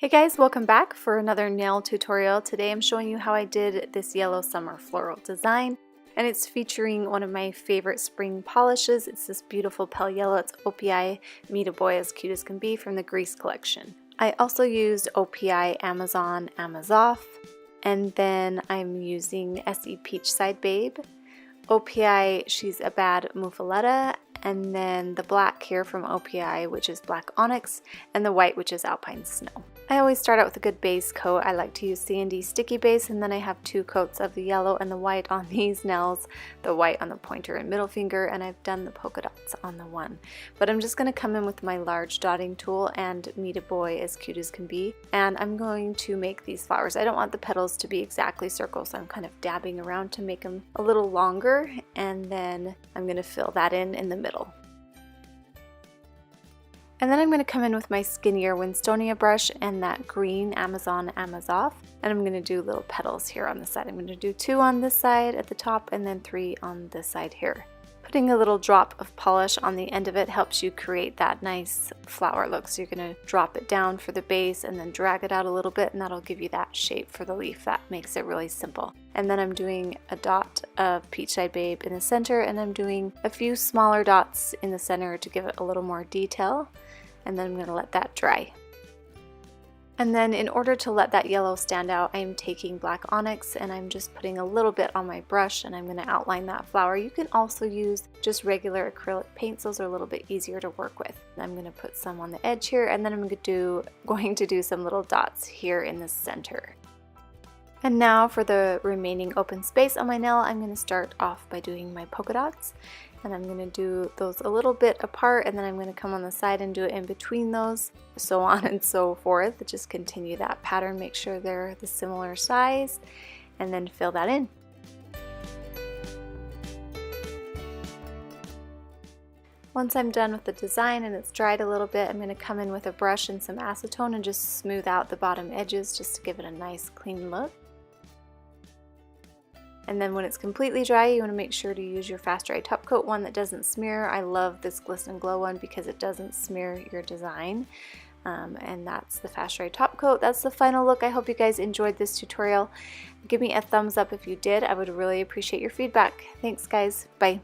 Hey guys, welcome back for another nail tutorial. Today I'm showing you how I did this yellow summer floral design, and it's featuring one of my favorite spring polishes. It's this beautiful pale yellow. It's OPI Meet a Boy As Cute As Can Be from the Grease collection. I also used OPI Amazon Amazoth, and then I'm using Essie Peachside Babe, OPI She's a Bad Muffuletta, and then the black here from OPI, which is Black Onyx, and the white, which is Alpine Snow. I always start out with a good base coat. I like to use C&D sticky base, and then I have two coats of the yellow and the white on these nails, the white on the pointer and middle finger, and I've done the polka dots on the one. But I'm just going to come in with my large dotting tool and Meet a Boy As Cute As Can Be, and I'm going to make these flowers. I don't want the petals to be exactly circles, so I'm kind of dabbing around to make them a little longer, and then I'm going to fill that in the middle. And then I'm going to come in with my skinnier Winstonia brush and that green Amazon Amazoth, and I'm going to do little petals here on the side. I'm going to do 2 on this side at the top and then 3 on this side here. Putting a little drop of polish on the end of it helps you create that nice flower look. So you're going to drop it down for the base and then drag it out a little bit, and that'll give you that shape for the leaf. That makes it really simple. And then I'm doing a dot of Peachside Babe in the center, and I'm doing a few smaller dots in the center to give it a little more detail. And then I'm going to let that dry. And then in order to let that yellow stand out, I'm taking Black Onyx and I'm just putting a little bit on my brush, and I'm going to outline that flower. You can also use just regular acrylic paints. Those are a little bit easier to work with. I'm going to put some on the edge here, and then I'm going to do some little dots here in the center. And now for the remaining open space on my nail, I'm going to start off by doing my polka dots. And I'm going to do those a little bit apart, and then I'm going to come on the side and do it in between those, so on and so forth. Just continue that pattern, make sure they're the similar size, and then fill that in. Once I'm done with the design and it's dried a little bit, I'm going to come in with a brush and some acetone and just smooth out the bottom edges just to give it a nice clean look. And then when it's completely dry, you want to make sure to use your fast dry top coat, one that doesn't smear. I love this Glisten Glow one because it doesn't smear your design. And that's the fast dry top coat. That's the final look. I hope you guys enjoyed this tutorial. Give me a thumbs up if you did. I would really appreciate your feedback. Thanks guys. Bye.